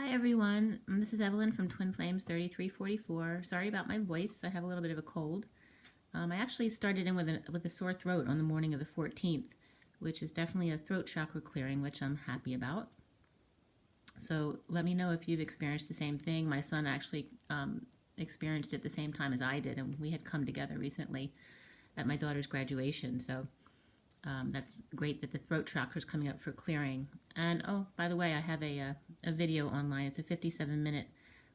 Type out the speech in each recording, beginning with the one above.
Hi everyone, this is Evelyn from Twin Flames 3344. Sorry about my voice, I have a little bit of a cold. I actually started in with a sore throat on the morning of the 14th, which is definitely a throat chakra clearing, which I'm happy about. So let me know if you've experienced the same thing. My son actually experienced it the same time as I did, and we had come together recently at my daughter's graduation. So that's great that the throat chakra is coming up for clearing. And oh, by the way, I have a video online. It's a 57-minute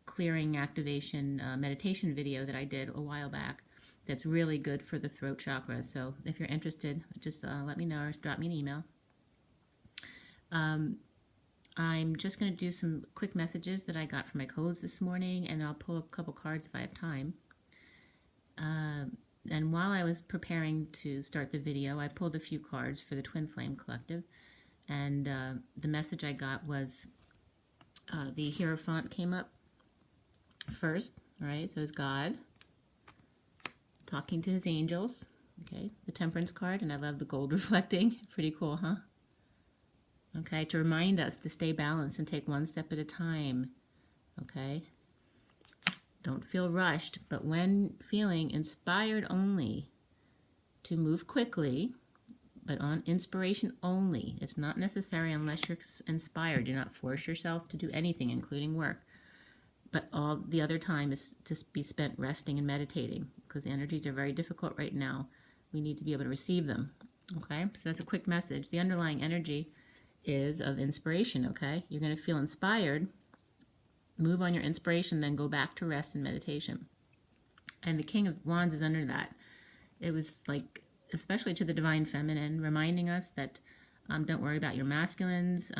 clearing activation meditation video that I did a while back that's really good for the throat chakra. So if you're interested, just let me know or drop me an email. I'm just going to do some quick messages that I got from my codes this morning, and I'll pull a couple cards if I have time. And while I was preparing to start the video, I pulled a few cards for the Twin Flame Collective. And the message I got was the Hierophant came up first, right? So it's God talking to his angels. Okay, the Temperance card, and I love the gold reflecting. Pretty cool, huh? Okay, to remind us to stay balanced and take one step at a time. Okay. Don't feel rushed, but when feeling inspired only, to move quickly, but on inspiration only. It's not necessary unless you're inspired. Do not force yourself to do anything, including work. But all the other time is to be spent resting and meditating, because the energies are very difficult right now. We need to be able to receive them. Okay, so that's a quick message. The underlying energy is of inspiration. Okay, you're going to feel inspired. Move on your inspiration, then go back to rest and meditation. And the King of Wands is under that. It was like, especially to the Divine Feminine, reminding us that don't worry about your masculines.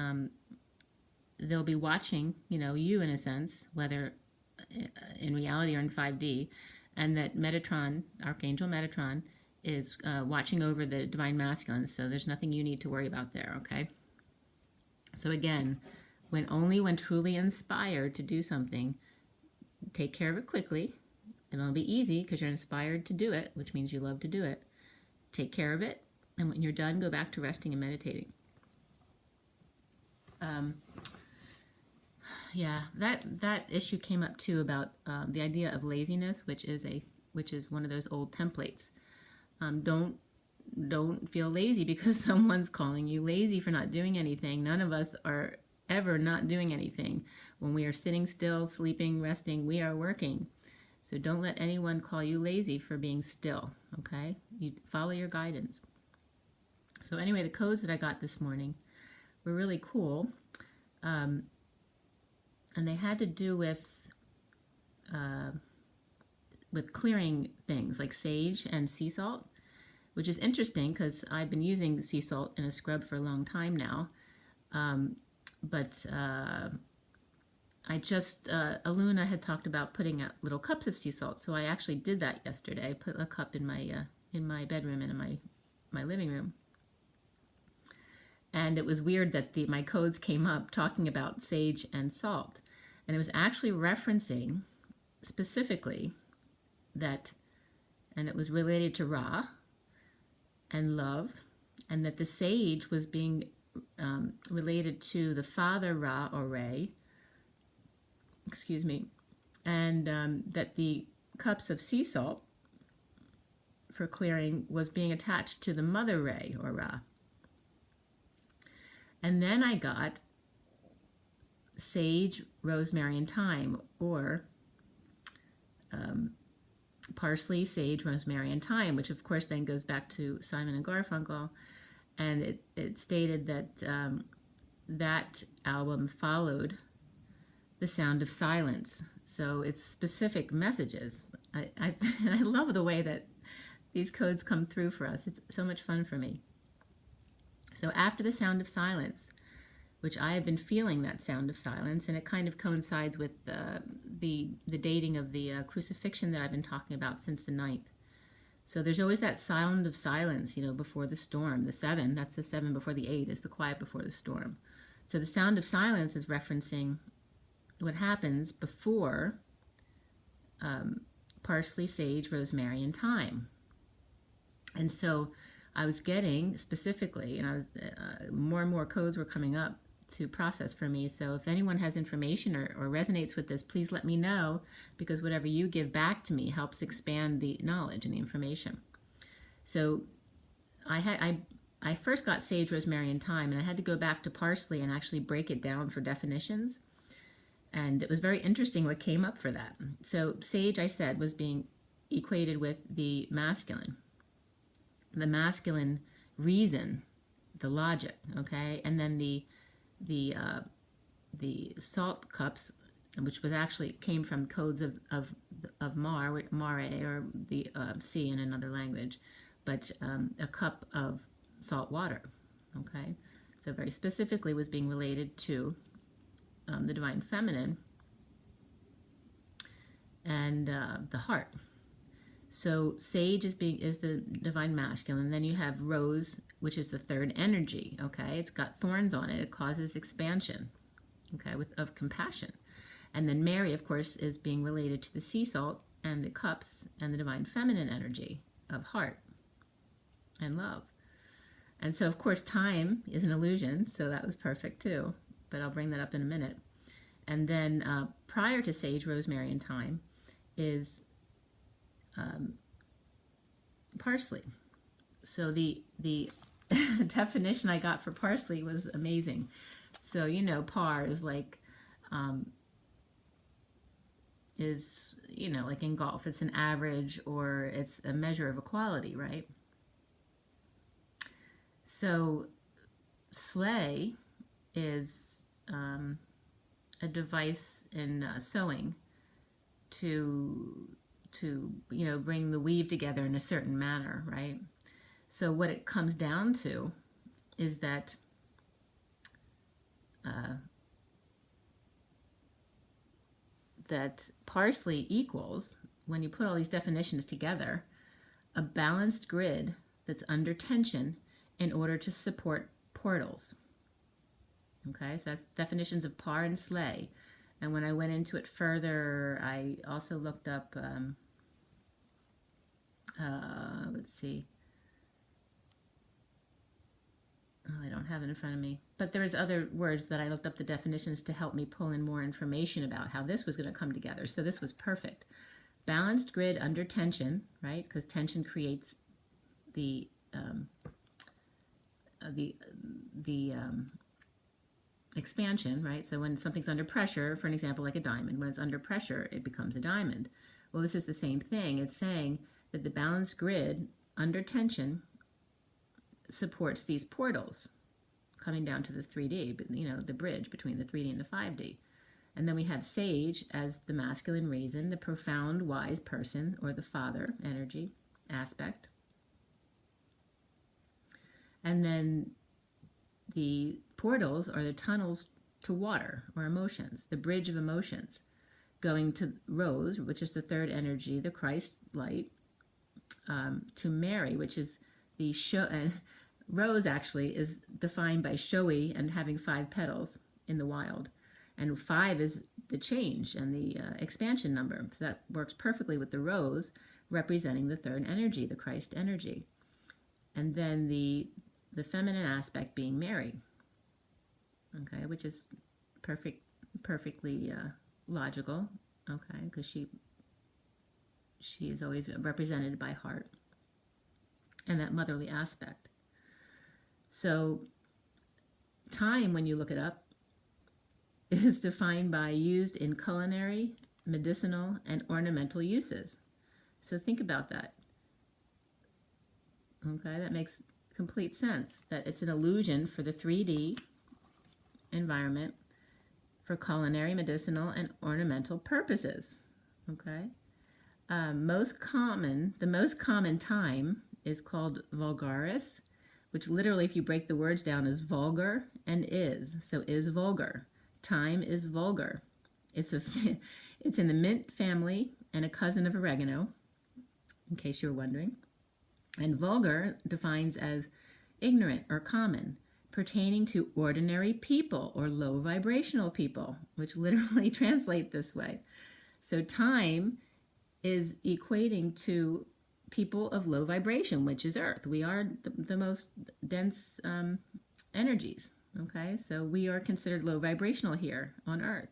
They'll be watching, you in a sense, whether in reality or in 5D, and that Metatron, Archangel Metatron, is watching over the Divine Masculines, so there's nothing you need to worry about there, okay? So again, only when truly inspired to do something, take care of it quickly. It'll be easy because you're inspired to do it, which means you love to do it. Take care of it, and when you're done, go back to resting and meditating. Yeah, that issue came up too about the idea of laziness, which is one of those old templates. Don't feel lazy because someone's calling you lazy for not doing anything. None of us are ever not doing anything. When we are sitting still, sleeping, resting, we are working. So don't let anyone call you lazy for being still, okay? You follow your guidance. So anyway, the codes that I got this morning were really cool. And they had to do with clearing things like sage and sea salt, which is interesting because I've been using sea salt in a scrub for a long time now. Aluna had talked about putting out little cups of sea salt, so I actually did that yesterday. I put a cup in my bedroom and in my living room. And it was weird that my codes came up talking about sage and salt. And it was actually referencing specifically that, and it was related to Ra and love, and that the sage was being related to the father Ra or Re, and that the cups of sea salt for clearing was being attached to the mother Re or Ra. And then I got sage, rosemary, and thyme, or parsley, sage, rosemary, and thyme, which of course then goes back to Simon and Garfunkel. And it stated that that album followed The Sound of Silence. So it's specific messages. I love the way that these codes come through for us. It's so much fun for me. So after The Sound of Silence, which I have been feeling that sound of silence, and it kind of coincides with the dating of the crucifixion that I've been talking about since the 9th. So there's always that sound of silence, before the storm. The 7, that's the 7 before the 8, is the quiet before the storm. So the sound of silence is referencing what happens before parsley, sage, rosemary, and thyme. And so I was getting specifically, and more and more codes were coming up to process for me. So if anyone has information or resonates with this, please let me know, because whatever you give back to me helps expand the knowledge and the information. So I first got sage, rosemary, and thyme, and I had to go back to parsley and actually break it down for definitions. And it was very interesting what came up for that. So sage, I said, was being equated with the masculine reason, the logic, okay? And then the salt cups, which was actually came from codes of Mare, or the sea in another language, but a cup of salt water, okay? So very specifically was being related to the divine feminine and the heart. So sage is the divine masculine. Then you have rose, which is the third energy, okay? It's got thorns on it. It causes expansion, okay, of compassion. And then Mary, of course, is being related to the sea salt and the cups and the divine feminine energy of heart and love. And so, of course, thyme is an illusion, so that was perfect too. But I'll bring that up in a minute. And then prior to sage, rosemary, and thyme is parsley. So the definition I got for parsley was amazing. So, you know, par is like, like in golf, it's an average, or it's a measure of equality, right? So sleigh is a device in sewing to bring the weave together in a certain manner, right? So what it comes down to is that parsley equals, when you put all these definitions together, a balanced grid that's under tension in order to support portals. Okay, so that's definitions of par and sleigh. And when I went into it further, I also looked up, let's see. Oh, I don't have it in front of me. But there's other words that I looked up the definitions to help me pull in more information about how this was going to come together. So this was perfect. Balanced grid under tension, right? Because tension creates the expansion, right? So when something's under pressure, for an example, like a diamond, when it's under pressure, it becomes a diamond. Well, this is the same thing. It's saying that the balanced grid under tension supports these portals coming down to the 3D, but the bridge between the 3D and the 5D. And then we have sage as the masculine reason, the profound wise person, or the father energy aspect. And then the portals are the tunnels to water or emotions, the bridge of emotions, going to rose, which is the third energy, the Christ light, to Mary, which is the show. Rose actually is defined by showy and having 5 petals in the wild. And 5 is the change and the expansion number. So that works perfectly with the rose, representing the third energy, the Christ energy. And then the feminine aspect being Mary, okay, which is perfectly logical, okay, because she is always represented by heart and that motherly aspect. So thyme, when you look it up, is defined by used in culinary, medicinal, and ornamental uses. So think about that. Okay, that makes complete sense, that it's an illusion for the 3D environment for culinary, medicinal, and ornamental purposes. Okay, the most common thyme is called vulgaris, which literally, if you break the words down, is vulgar and is. So is vulgar. Thyme is vulgar. It's in the mint family and a cousin of oregano, in case you were wondering. And vulgar defines as ignorant or common, pertaining to ordinary people or low vibrational people, which literally translate this way. So thyme is equating to people of low vibration, which is Earth. We are the most dense energies, Okay, so we are considered low vibrational here on Earth.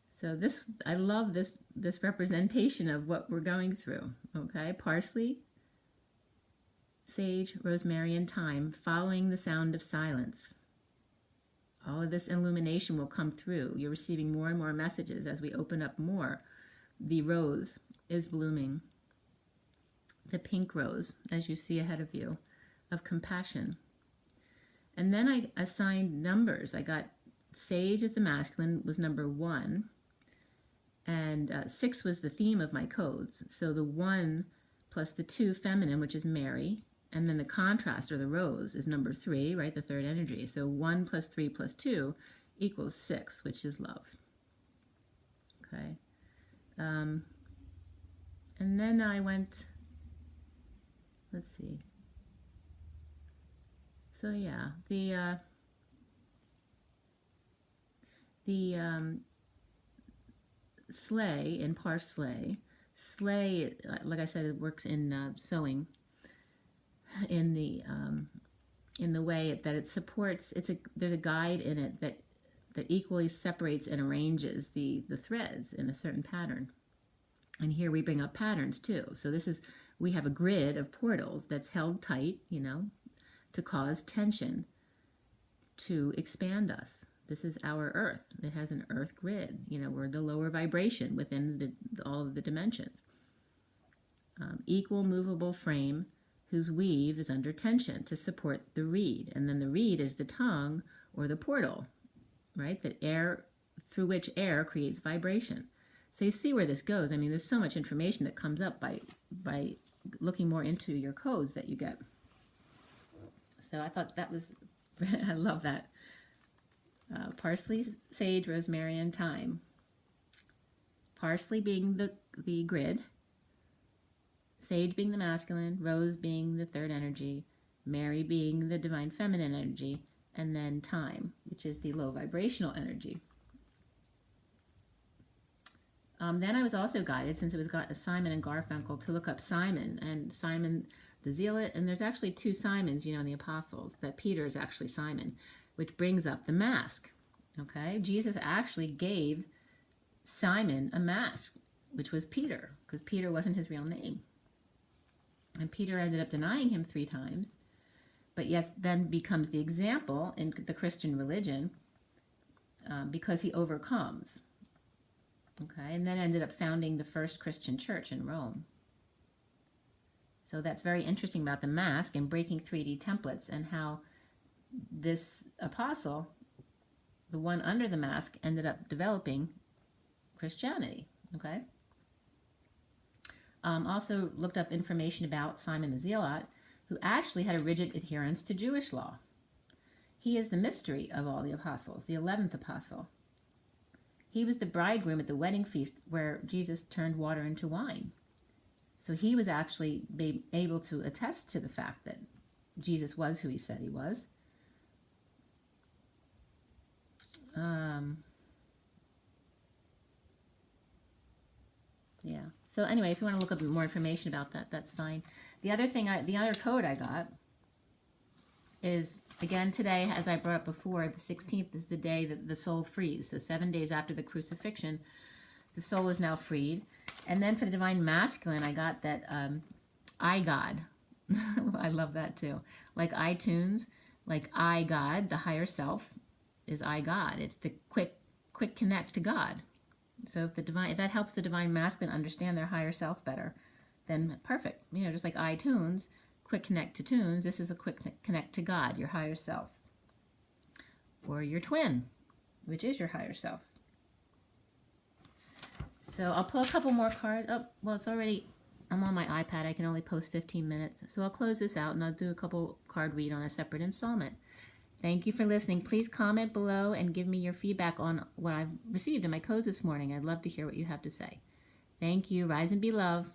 So this, I love this representation of what we're going through. Okay, parsley, sage, rosemary, and thyme, following the sound of silence. All of this illumination will come through. You're receiving more and more messages as we open up more. The rose is blooming. The pink rose, as you see ahead of you, of compassion. And then I assigned numbers. I got sage as the masculine was number 1. And 6 was the theme of my codes. So the 1 plus the 2 feminine, which is Mary, and then the contrast or the rose is number 3, right? The third energy. So 1 plus 3 plus 2 equals 6, which is love. Okay. And then I went, let's see. So yeah, the sleigh in Parsley. Sleigh, like I said, it works in sewing. In the way that it supports, there's a guide in it that equally separates and arranges the threads in a certain pattern. And here we bring up patterns too. So we have a grid of portals that's held tight, to cause tension, to expand us. This is our Earth. It has an Earth grid. We're the lower vibration within all of the dimensions. Equal movable frame whose weave is under tension to support the reed. And then the reed is the tongue or the portal, right? That air, through which air creates vibration. So you see where this goes. I mean, there's so much information that comes up by looking more into your codes that you get. So I thought that was, I love that. Parsley, sage, rosemary, and thyme. Parsley being the grid, sage being the masculine, rose being the third energy, Mary being the divine feminine energy, and then thyme, which is the low vibrational energy. Then I was also guided, since it was Simon and Garfunkel, to look up Simon, and Simon the Zealot, and there's actually 2 Simons, in the apostles, that Peter is actually Simon, which brings up the mask. Okay, Jesus actually gave Simon a mask, which was Peter, because Peter wasn't his real name. And Peter ended up denying him 3 times, but yet then becomes the example in the Christian religion because he overcomes. Okay, and then ended up founding the first Christian church in Rome. So that's very interesting about the mask and breaking 3D templates, and how this apostle, the one under the mask, ended up developing Christianity. Okay. Also looked up information about Simon the Zealot, who actually had a rigid adherence to Jewish law. He is the mystery of all the apostles, the 11th apostle. He was the bridegroom at the wedding feast where Jesus turned water into wine. So he was actually able to attest to the fact that Jesus was who he said he was. Yeah. So anyway, if you want to look up more information about that, that's fine. The other code I got is, again, today, as I brought up before, the 16th is the day that the soul frees. So 7 days after the crucifixion, the soul is now freed. And then for the divine masculine, I got that I God. I love that too. Like iTunes, like I God, the higher self is I God. It's the quick connect to God. So if that helps the divine masculine understand their higher self better, then perfect. Just like iTunes, quick connect to tunes, this is a quick connect to God, your higher self. Or your twin, which is your higher self. So I'll pull a couple more cards. Oh, well, I'm on my iPad. I can only post 15 minutes. So I'll close this out and I'll do a couple card read on a separate installment. Thank you for listening. Please comment below and give me your feedback on what I've received in my codes this morning. I'd love to hear what you have to say. Thank you. Rise and be love.